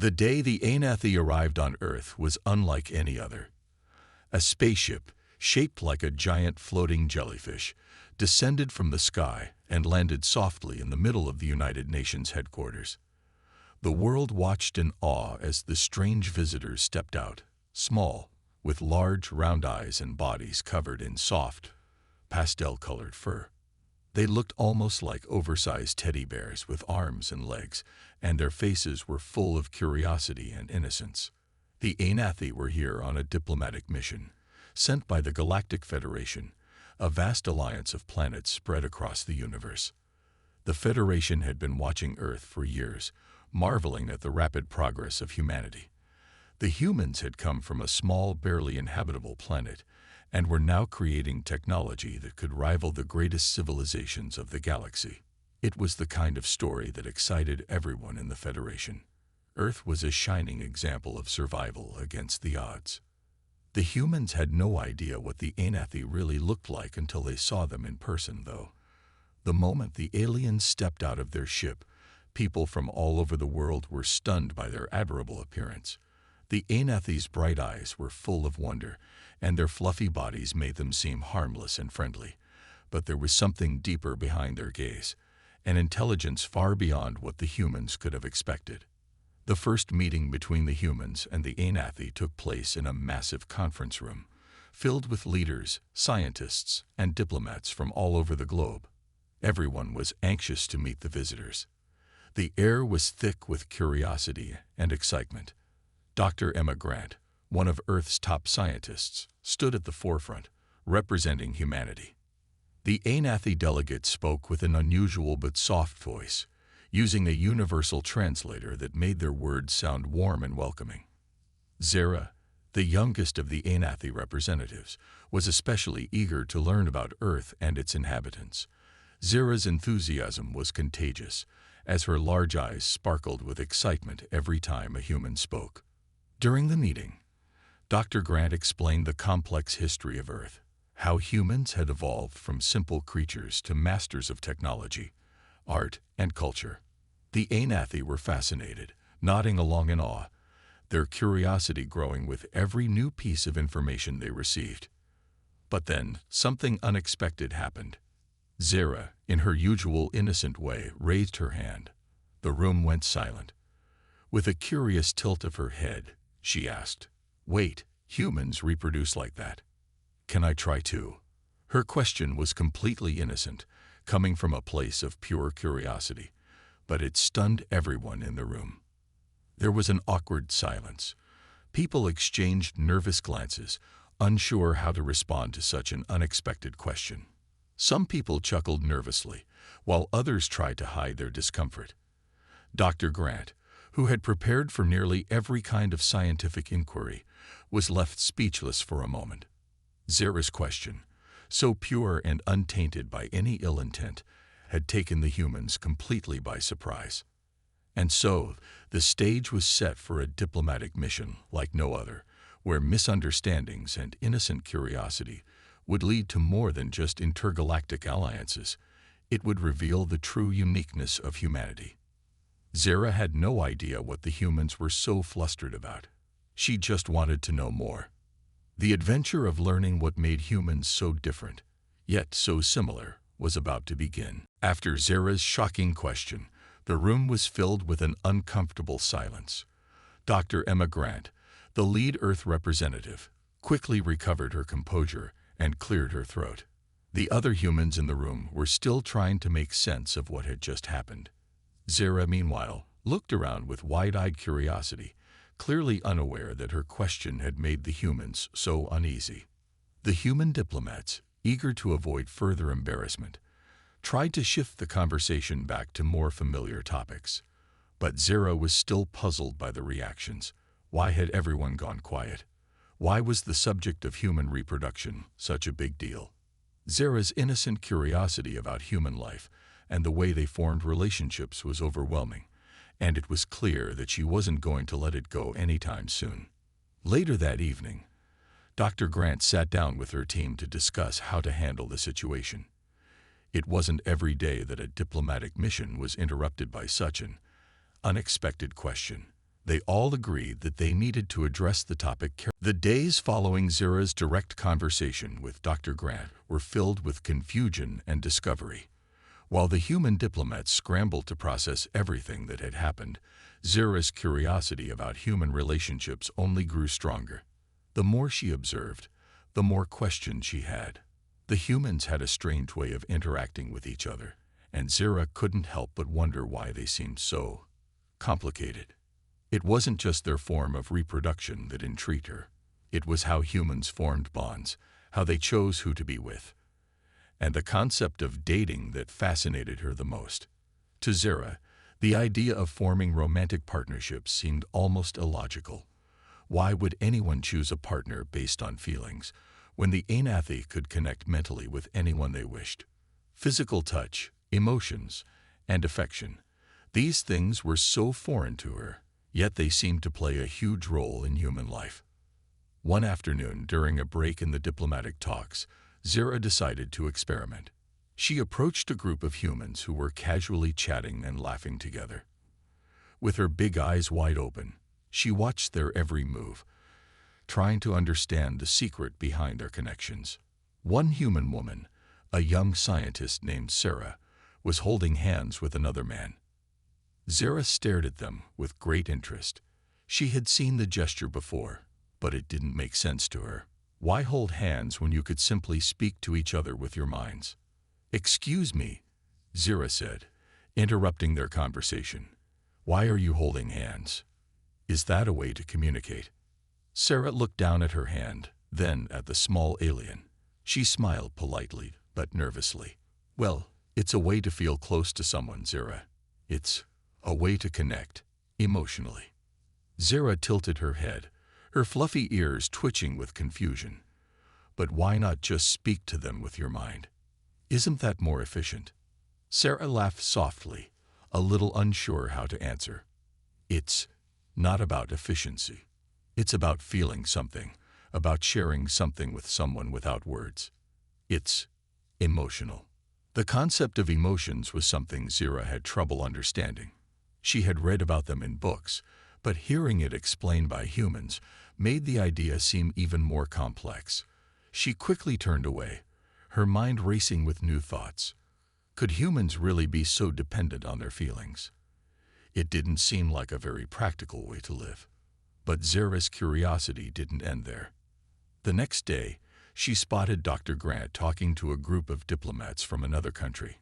The day the anathy arrived on Earth was unlike any other. A spaceship, shaped like a giant floating jellyfish, descended from the sky and landed softly in the middle of the United Nations headquarters. The world watched in awe as the strange visitors stepped out, small, with large, round eyes and bodies covered in soft, pastel-colored fur. They looked almost like oversized teddy bears with arms and legs, and their faces were full of curiosity and innocence. The anathy were here on a diplomatic mission, sent by the Galactic Federation, a vast alliance of planets spread across the universe. The Federation had been watching Earth for years, marveling at the rapid progress of humanity. The humans had come from a small, barely inhabitable planet, and were now creating technology that could rival the greatest civilizations of the galaxy. It was the kind of story that excited everyone in the Federation. Earth was a shining example of survival against the odds. The humans had no idea what the anathy really looked like until they saw them in person, though. The moment the aliens stepped out of their ship, people from all over the world were stunned by their admirable appearance. The anathy's bright eyes were full of wonder, and their fluffy bodies made them seem harmless and friendly. But there was something deeper behind their gaze, an intelligence far beyond what the humans could have expected. The first meeting between the humans and the anathy took place in a massive conference room, filled with leaders, scientists, and diplomats from all over the globe. Everyone was anxious to meet the visitors. The air was thick with curiosity and excitement. Dr. Emma Grant, one of Earth's top scientists, stood at the forefront, representing humanity. The anathy delegate spoke with an unusual but soft voice, using a universal translator that made their words sound warm and welcoming. Zara, the youngest of the anathy representatives, was especially eager to learn about Earth and its inhabitants. Zara's enthusiasm was contagious, as her large eyes sparkled with excitement every time a human spoke. During the meeting, Dr. Grant explained the complex history of Earth, how humans had evolved from simple creatures to masters of technology, art, and culture. The anathy were fascinated, nodding along in awe, their curiosity growing with every new piece of information they received. But then, something unexpected happened. Zara, in her usual innocent way, raised her hand. The room went silent. With a curious tilt of her head, she asked, "Wait, humans reproduce like that? Can I try too?" Her question was completely innocent, coming from a place of pure curiosity, but it stunned everyone in the room. There was an awkward silence. People exchanged nervous glances, unsure how to respond to such an unexpected question. Some people chuckled nervously, while others tried to hide their discomfort. Dr. Grant, who had prepared for nearly every kind of scientific inquiry, was left speechless for a moment. Zara's question, so pure and untainted by any ill intent, had taken the humans completely by surprise. And so, the stage was set for a diplomatic mission like no other, where misunderstandings and innocent curiosity would lead to more than just intergalactic alliances. It would reveal the true uniqueness of humanity. Zara had no idea what the humans were so flustered about. She just wanted to know more. The adventure of learning what made humans so different, yet so similar, was about to begin. After Zara's shocking question, the room was filled with an uncomfortable silence. Dr. Emma Grant, the lead Earth representative, quickly recovered her composure and cleared her throat. The other humans in the room were still trying to make sense of what had just happened. Zara, meanwhile, looked around with wide-eyed curiosity, clearly unaware that her question had made the humans so uneasy. The human diplomats, eager to avoid further embarrassment, tried to shift the conversation back to more familiar topics. But Zara was still puzzled by the reactions. Why had everyone gone quiet? Why was the subject of human reproduction such a big deal? Zara's innocent curiosity about human life and the way they formed relationships was overwhelming, and it was clear that she wasn't going to let it go anytime soon. Later that evening, Dr. Grant sat down with her team to discuss how to handle the situation. It wasn't every day that a diplomatic mission was interrupted by such an unexpected question. They all agreed that they needed to address the topic carefully. The days following Zira's direct conversation with Dr. Grant were filled with confusion and discovery. While the human diplomats scrambled to process everything that had happened, Zira's curiosity about human relationships only grew stronger. The more she observed, the more questions she had. The humans had a strange way of interacting with each other, and Zira couldn't help but wonder why they seemed so complicated. It wasn't just their form of reproduction that intrigued her. It was how humans formed bonds, how they chose who to be with, and the concept of dating that fascinated her the most. To Zira, the idea of forming romantic partnerships seemed almost illogical. Why would anyone choose a partner based on feelings, when the anathy could connect mentally with anyone they wished? Physical touch, emotions, and affection, these things were so foreign to her, yet they seemed to play a huge role in human life. One afternoon, during a break in the diplomatic talks, Zira decided to experiment. She approached a group of humans who were casually chatting and laughing together. With her big eyes wide open, she watched their every move, trying to understand the secret behind their connections. One human woman, a young scientist named Sarah, was holding hands with another man. Zira stared at them with great interest. She had seen the gesture before, but it didn't make sense to her. Why hold hands when you could simply speak to each other with your minds? "Excuse me," Zira said, interrupting their conversation. "Why are you holding hands? Is that a way to communicate?" Sarah looked down at her hand, then at the small alien. She smiled politely, but nervously. "Well, it's a way to feel close to someone, Zira. It's a way to connect, emotionally." Zira tilted her head, her fluffy ears twitching with confusion. "But why not just speak to them with your mind? Isn't that more efficient?" Sarah laughed softly, a little unsure how to answer. "It's not about efficiency. It's about feeling something, about sharing something with someone without words. It's emotional." The concept of emotions was something Zira had trouble understanding. She had read about them in books, but hearing it explained by humans made the idea seem even more complex. She quickly turned away, her mind racing with new thoughts. Could humans really be so dependent on their feelings? It didn't seem like a very practical way to live. But Zira's curiosity didn't end there. The next day, she spotted Dr. Grant talking to a group of diplomats from another country.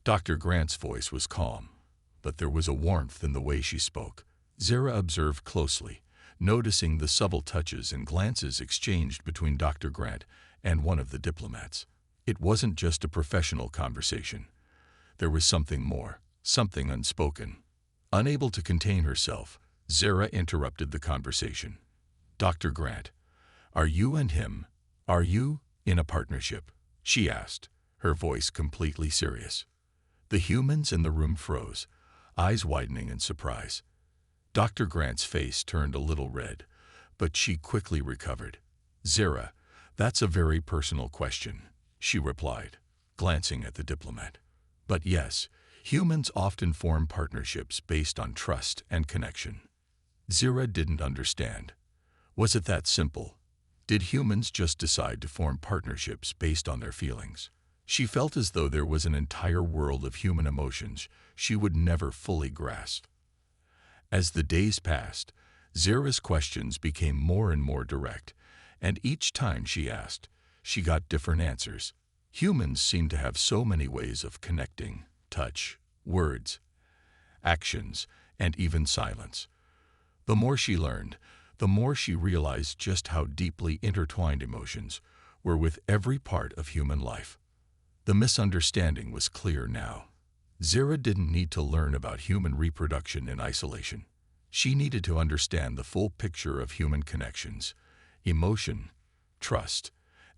Dr. Grant's voice was calm, but there was a warmth in the way she spoke. Zira observed closely, noticing the subtle touches and glances exchanged between Dr. Grant and one of the diplomats. It wasn't just a professional conversation. There was something more, something unspoken. Unable to contain herself, Zira interrupted the conversation. "Dr. Grant, are you and him, are you in a partnership?" she asked, her voice completely serious. The humans in the room froze, eyes widening in surprise. Dr. Grant's face turned a little red, but she quickly recovered. "Zira, that's a very personal question," she replied, glancing at the diplomat. "But yes, humans often form partnerships based on trust and connection." Zira didn't understand. Was it that simple? Did humans just decide to form partnerships based on their feelings? She felt as though there was an entire world of human emotions she would never fully grasp. As the days passed, Zira's questions became more and more direct, and each time she asked, she got different answers. Humans seem to have so many ways of connecting: touch, words, actions, and even silence. The more she learned, the more she realized just how deeply intertwined emotions were with every part of human life. The misunderstanding was clear now. Zira didn't need to learn about human reproduction in isolation. She needed to understand the full picture of human connections, emotion, trust,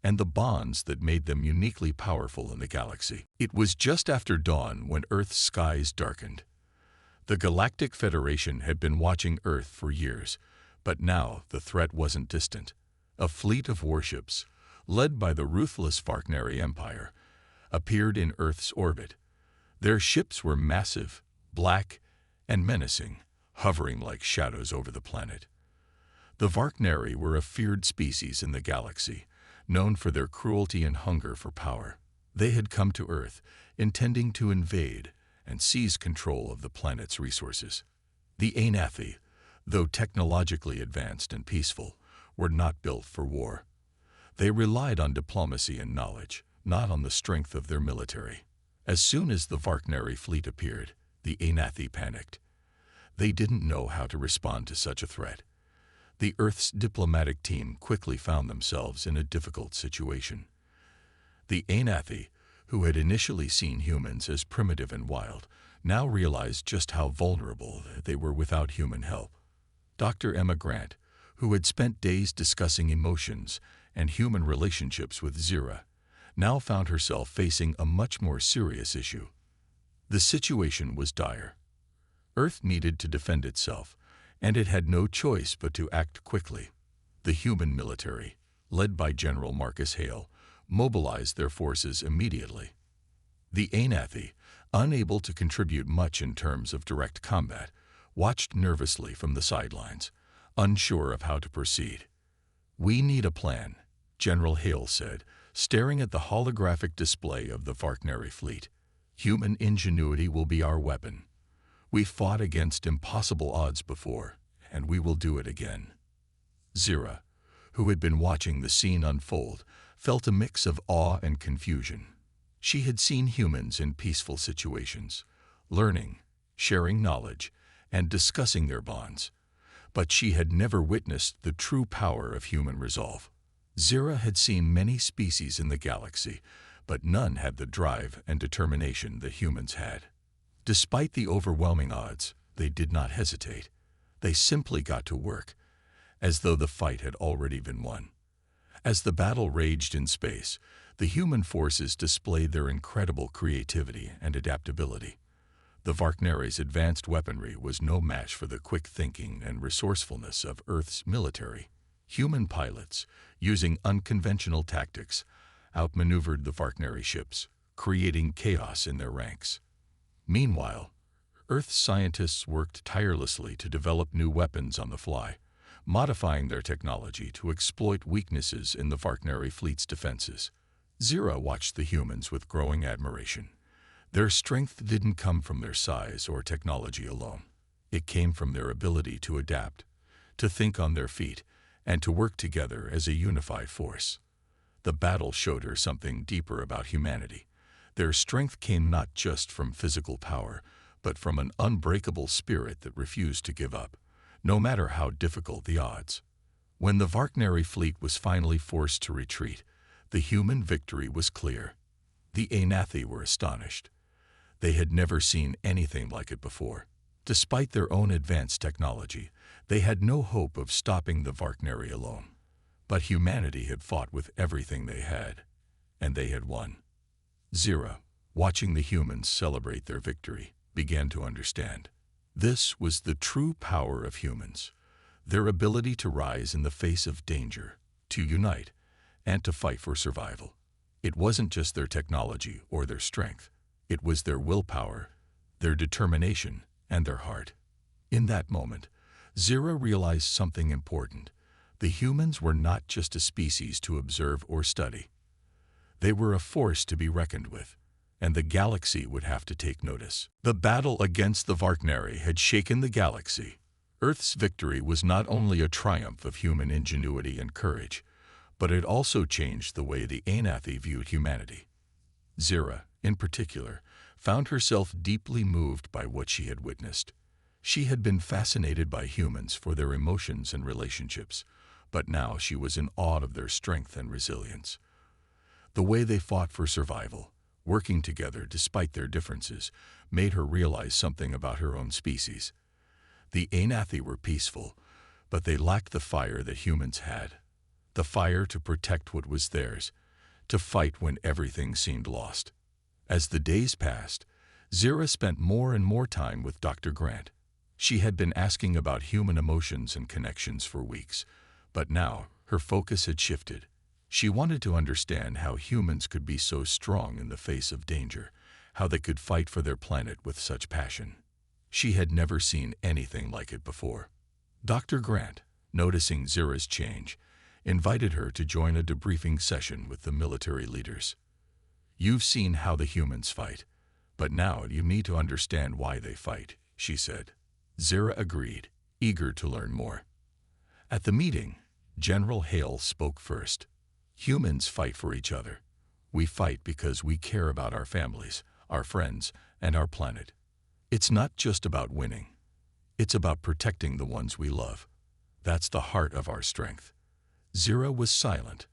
and the bonds that made them uniquely powerful in the galaxy. It was just after dawn when Earth's skies darkened. The Galactic Federation had been watching Earth for years, but now the threat wasn't distant. A fleet of warships, led by the ruthless Varner Empire, appeared in Earth's orbit. Their ships were massive, black, and menacing, hovering like shadows over the planet. The Varkneri were a feared species in the galaxy, known for their cruelty and hunger for power. They had come to Earth, intending to invade and seize control of the planet's resources. The anathy, though technologically advanced and peaceful, were not built for war. They relied on diplomacy and knowledge, not on the strength of their military. As soon as the Varkneri fleet appeared, the anathy panicked. They didn't know how to respond to such a threat. The Earth's diplomatic team quickly found themselves in a difficult situation. The anathy, who had initially seen humans as primitive and wild, now realized just how vulnerable they were without human help. Dr. Emma Grant, who had spent days discussing emotions and human relationships with Zira, now found herself facing a much more serious issue. The situation was dire. Earth needed to defend itself, and it had no choice but to act quickly. The human military, led by General Marcus Hale, mobilized their forces immediately. The anathy, unable to contribute much in terms of direct combat, watched nervously from the sidelines, unsure of how to proceed. "We need a plan," General Hale said, staring at the holographic display of the Varkneri fleet. "Human ingenuity will be our weapon. We've fought against impossible odds before, and we will do it again." Zira, who had been watching the scene unfold, felt a mix of awe and confusion. She had seen humans in peaceful situations, learning, sharing knowledge, and discussing their bonds. But she had never witnessed the true power of human resolve. Zira had seen many species in the galaxy, but none had the drive and determination that humans had. Despite the overwhelming odds, they did not hesitate. They simply got to work, as though the fight had already been won. As the battle raged in space, the human forces displayed their incredible creativity and adaptability. The Varkneri's advanced weaponry was no match for the quick thinking and resourcefulness of Earth's military. Human pilots, using unconventional tactics, outmaneuvered the Varkneri ships, creating chaos in their ranks. Meanwhile, Earth's scientists worked tirelessly to develop new weapons on the fly, modifying their technology to exploit weaknesses in the Varkneri fleet's defenses. Zira watched the humans with growing admiration. Their strength didn't come from their size or technology alone. It came from their ability to adapt, to think on their feet, and to work together as a unified force. The battle showed her something deeper about humanity. Their strength came not just from physical power, but from an unbreakable spirit that refused to give up, no matter how difficult the odds. When the Varkneri fleet was finally forced to retreat, the human victory was clear. The anathy were astonished. They had never seen anything like it before. Despite their own advanced technology, they had no hope of stopping the Varkneri alone. But humanity had fought with everything they had, and they had won. Zira, watching the humans celebrate their victory, began to understand. This was the true power of humans, their ability to rise in the face of danger, to unite, and to fight for survival. It wasn't just their technology or their strength. It was their willpower, their determination, and their heart. In that moment, Zira realized something important. The humans were not just a species to observe or study. They were a force to be reckoned with, and the galaxy would have to take notice. The battle against the Varkneri had shaken the galaxy. Earth's victory was not only a triumph of human ingenuity and courage, but it also changed the way the anathy viewed humanity. Zira, in particular, found herself deeply moved by what she had witnessed. She had been fascinated by humans for their emotions and relationships, but now she was in awe of their strength and resilience. The way they fought for survival, working together despite their differences, made her realize something about her own species. The anathy were peaceful, but they lacked the fire that humans had. The fire to protect what was theirs, to fight when everything seemed lost. As the days passed, Zira spent more and more time with Dr. Grant. She had been asking about human emotions and connections for weeks, but now her focus had shifted. She wanted to understand how humans could be so strong in the face of danger, how they could fight for their planet with such passion. She had never seen anything like it before. Dr. Grant, noticing Zira's change, invited her to join a debriefing session with the military leaders. "You've seen how the humans fight, but now you need to understand why they fight," she said. Zira agreed, eager to learn more. At the meeting, General Hale spoke first. "Humans fight for each other. We fight because we care about our families, our friends, and our planet. It's not just about winning. It's about protecting the ones we love. That's the heart of our strength." Zira was silent,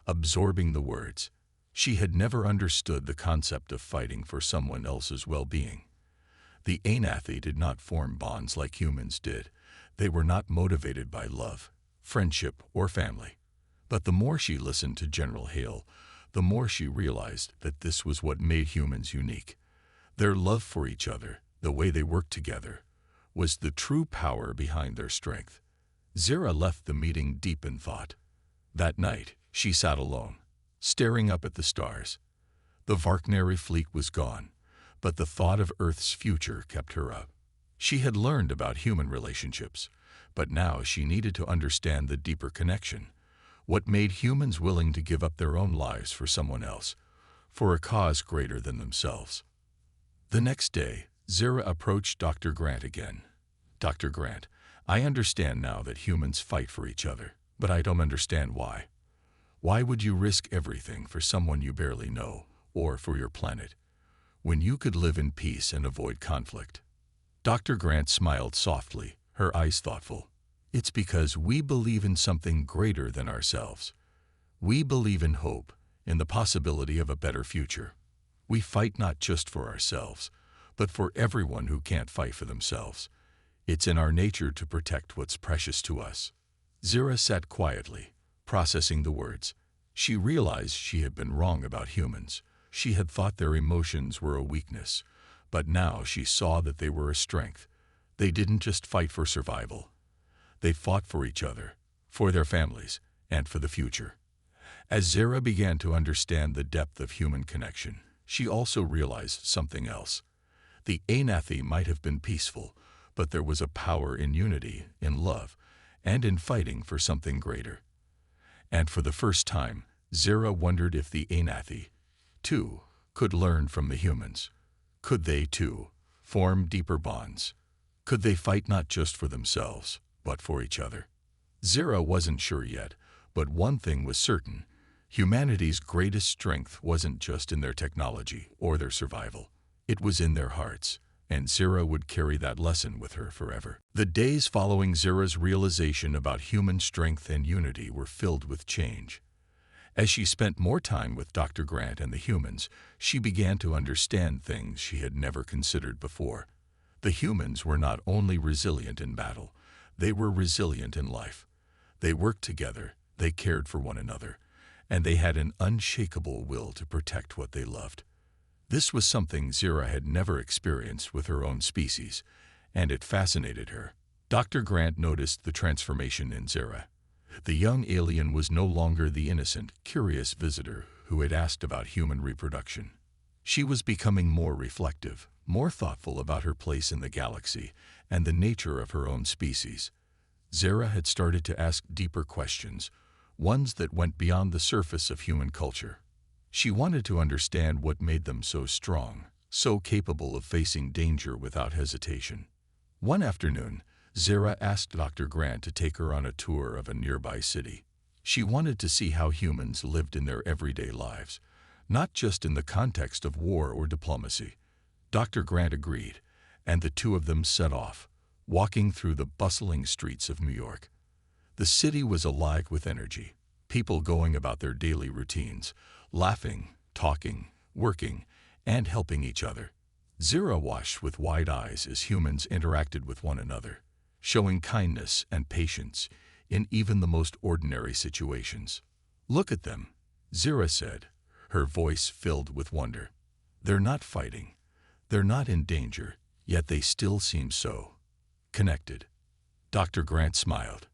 absorbing the words. She had never understood the concept of fighting for someone else's well-being. The anathy did not form bonds like humans did. They were not motivated by love, friendship, or family. But the more she listened to General Hale, the more she realized that this was what made humans unique. Their love for each other, the way they worked together, was the true power behind their strength. Zira left the meeting deep in thought. That night, she sat alone, staring up at the stars. The Varner fleet was gone, but the thought of Earth's future kept her up. She had learned about human relationships, but now she needed to understand the deeper connection. What made humans willing to give up their own lives for someone else, for a cause greater than themselves? The next day, Zira approached Dr. Grant again. "Dr. Grant, I understand now that humans fight for each other, but I don't understand why. Why would you risk everything for someone you barely know, or for your planet, when you could live in peace and avoid conflict?" Dr. Grant smiled softly, her eyes thoughtful. "It's because we believe in something greater than ourselves. We believe in hope, in the possibility of a better future. We fight not just for ourselves, but for everyone who can't fight for themselves. It's in our nature to protect what's precious to us." Zira sat quietly, processing the words. She realized she had been wrong about humans. She had thought their emotions were a weakness, but now she saw that they were a strength. They didn't just fight for survival. They fought for each other, for their families, and for the future. As Zira began to understand the depth of human connection, she also realized something else. The anathy might have been peaceful, but there was a power in unity, in love, and in fighting for something greater. And for the first time, Zira wondered if the anathy, too, could learn from the humans. Could they, too, form deeper bonds? Could they fight not just for themselves, but for each other? Zira wasn't sure yet, but one thing was certain. Humanity's greatest strength wasn't just in their technology or their survival. It was in their hearts, and Zira would carry that lesson with her forever. The days following Zira's realization about human strength and unity were filled with change. As she spent more time with Dr. Grant and the humans, she began to understand things she had never considered before. The humans were not only resilient in battle, they were resilient in life. They worked together, they cared for one another, and they had an unshakable will to protect what they loved. This was something Zira had never experienced with her own species, and it fascinated her. Dr. Grant noticed the transformation in Zira. The young alien was no longer the innocent, curious visitor who had asked about human reproduction. She was becoming more reflective, more thoughtful about her place in the galaxy and the nature of her own species. Zira had started to ask deeper questions, ones that went beyond the surface of human culture. She wanted to understand what made them so strong, so capable of facing danger without hesitation. One afternoon, Zira asked Dr. Grant to take her on a tour of a nearby city. She wanted to see how humans lived in their everyday lives, not just in the context of war or diplomacy. Dr. Grant agreed, and the two of them set off, walking through the bustling streets of New York. The city was alive with energy, people going about their daily routines, laughing, talking, working, and helping each other. Zira watched with wide eyes as humans interacted with one another, showing kindness and patience in even the most ordinary situations. "Look at them," Zira said, her voice filled with wonder. "They're not fighting. They're not in danger, yet they still seem so connected." Dr. Grant smiled.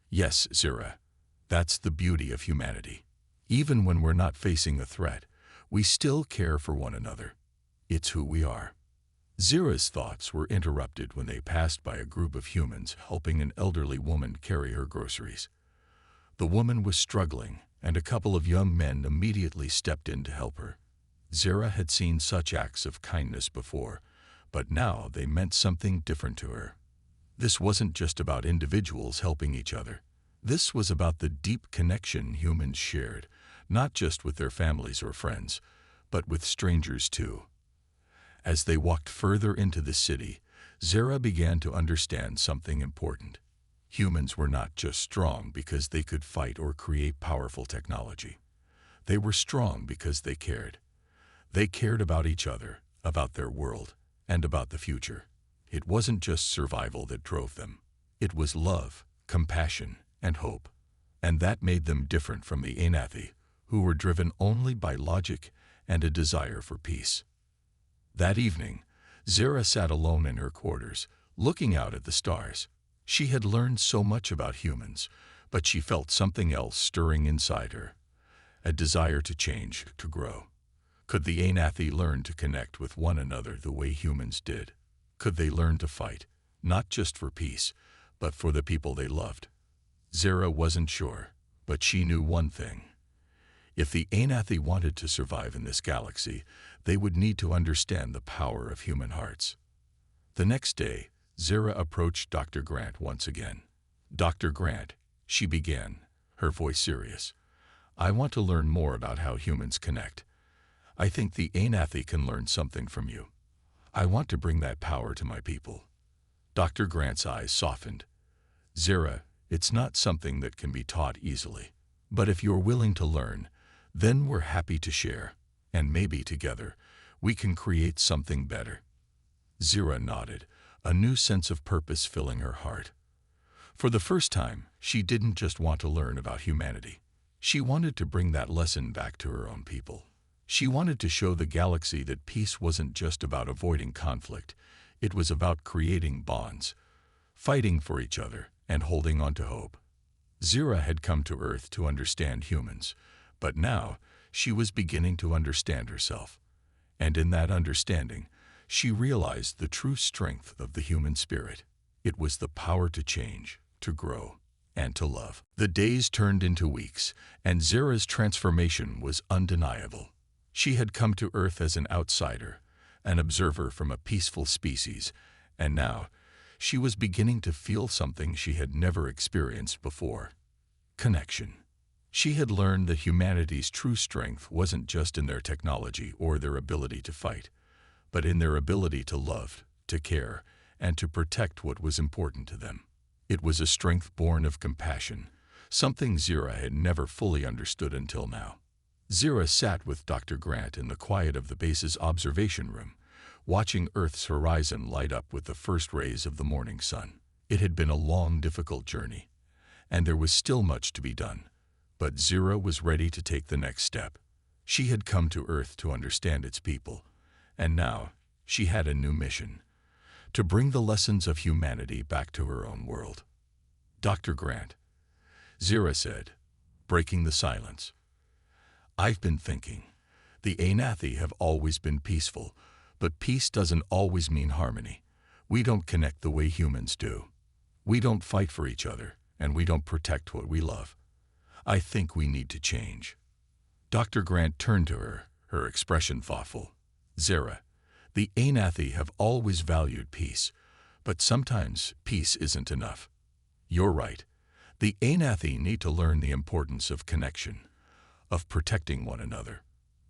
"Yes, Zira, that's the beauty of humanity. Even when we're not facing a threat, we still care for one another. It's who we are." Zira's thoughts were interrupted when they passed by a group of humans helping an elderly woman carry her groceries. The woman was struggling, and a couple of young men immediately stepped in to help her. Zira had seen such acts of kindness before, but now they meant something different to her. This wasn't just about individuals helping each other. This was about the deep connection humans shared, not just with their families or friends, but with strangers too. As they walked further into the city, Zira began to understand something important. Humans were not just strong because they could fight or create powerful technology. They were strong because they cared. They cared about each other, about their world, and about the future. It wasn't just survival that drove them. It was love, compassion, and hope. And that made them different from the anathy, who were driven only by logic and a desire for peace. That evening, Zira sat alone in her quarters, looking out at the stars. She had learned so much about humans, but she felt something else stirring inside her, a desire to change, to grow. Could the anathy learn to connect with one another the way humans did? Could they learn to fight, not just for peace, but for the people they loved? Zira wasn't sure, but she knew one thing. If the anathy wanted to survive in this galaxy, they would need to understand the power of human hearts. The next day, Zira approached Dr. Grant once again. "Dr. Grant," she began, her voice serious, "I want to learn more about how humans connect. I think the anathy can learn something from you. I want to bring that power to my people." Dr. Grant's eyes softened. "Zira, it's not something that can be taught easily. But if you're willing to learn, then we're happy to share, and maybe together we can create something better." Zira nodded, a new sense of purpose filling her heart. For the first time, she didn't just want to learn about humanity. She wanted to bring that lesson back to her own people. She wanted to show the galaxy that peace wasn't just about avoiding conflict. It was about creating bonds, fighting for each other, and holding on to hope. Zira had come to Earth to understand humans, but now she was beginning to understand herself. And in that understanding, she realized the true strength of the human spirit. It was the power to change, to grow, and to love. The days turned into weeks, and Zira's transformation was undeniable. She had come to Earth as an outsider, an observer from a peaceful species, and now she was beginning to feel something she had never experienced before: connection. She had learned that humanity's true strength wasn't just in their technology or their ability to fight, but in their ability to love, to care, and to protect what was important to them. It was a strength born of compassion, something Zira had never fully understood until now. Zira sat with Dr. Grant in the quiet of the base's observation room, watching Earth's horizon light up with the first rays of the morning sun. It had been a long, difficult journey, and there was still much to be done. But Zira was ready to take the next step. She had come to Earth to understand its people, and now she had a new mission: to bring the lessons of humanity back to her own world. "Dr. Grant," Zira said, breaking the silence, "I've been thinking. The anathy have always been peaceful, but peace doesn't always mean harmony. We don't connect the way humans do. We don't fight for each other, and we don't protect what we love. I think we need to change." Dr. Grant turned to her, her expression thoughtful. "Zira, the anathy have always valued peace, but sometimes peace isn't enough. You're right. The anathy need to learn the importance of connection, of protecting one another.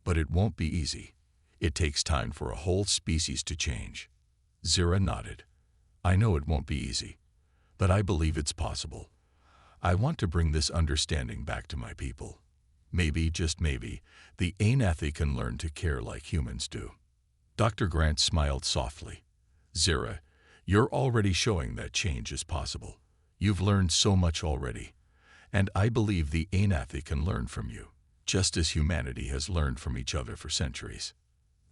But it won't be easy. It takes time for a whole species to change." Zira nodded. "I know it won't be easy, but I believe it's possible. I want to bring this understanding back to my people. Maybe, just maybe, the anathy can learn to care like humans do." Dr. Grant smiled softly. "Zira, you're already showing that change is possible. You've learned so much already, and I believe the anathy can learn from you, just as humanity has learned from each other for centuries."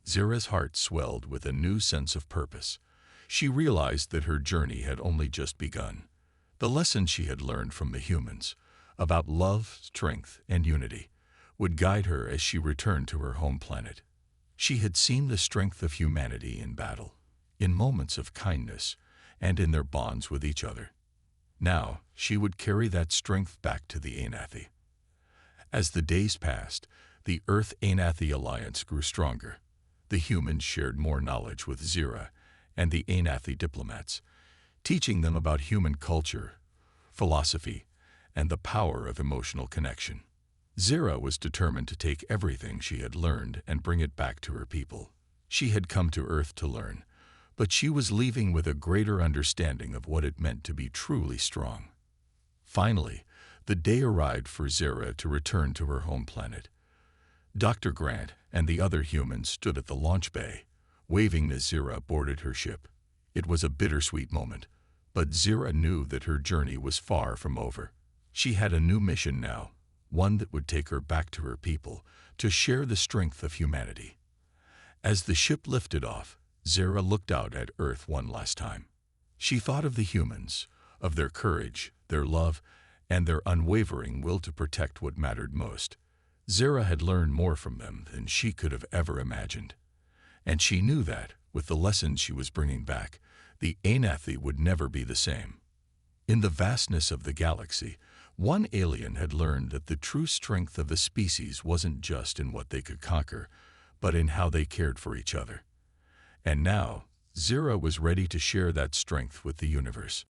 Zira's heart swelled with a new sense of purpose. She realized that her journey had only just begun. The lessons she had learned from the humans, about love, strength, and unity, would guide her as she returned to her home planet. She had seen the strength of humanity in battle. in moments of kindness, and in their bonds with each other. Now, she would carry that strength back to the anathy. As the days passed, the Earth-Anathy alliance grew stronger. The humans shared more knowledge with Zira and the anathy diplomats, teaching them about human culture, philosophy, and the power of emotional connection. Zira was determined to take everything she had learned and bring it back to her people. She had come to Earth to learn, but she was leaving with a greater understanding of what it meant to be truly strong. Finally, the day arrived for Zira to return to her home planet. Dr. Grant and the other humans stood at the launch bay, waving as Zira boarded her ship. It was a bittersweet moment, but Zira knew that her journey was far from over. She had a new mission now, one that would take her back to her people, to share the strength of humanity. As the ship lifted off, Zira looked out at Earth one last time. She thought of the humans, of their courage, their love, and their unwavering will to protect what mattered most. Zira had learned more from them than she could have ever imagined. And she knew that, with the lessons she was bringing back, the anathy would never be the same. In the vastness of the galaxy, one alien had learned that the true strength of a species wasn't just in what they could conquer, but in how they cared for each other. And now, Zira was ready to share that strength with the universe.